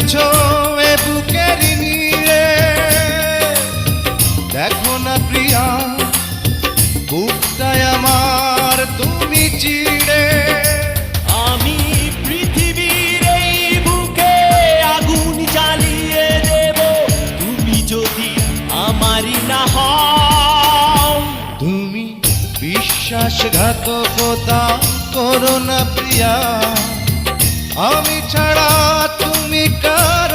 আছো এ বুকের নিয়ে, দেখো না প্রিয়া বুকটায় আমার তুমি চিড়ে। আমি পৃথিবীর এই বুকে আগুন জ্বালিয়ে দেব, তুমি যদি আমারই না হও। তুমি বিশ্বাসঘাতকতা করো না প্রিয়া, আমি ছাড়া তুমি কার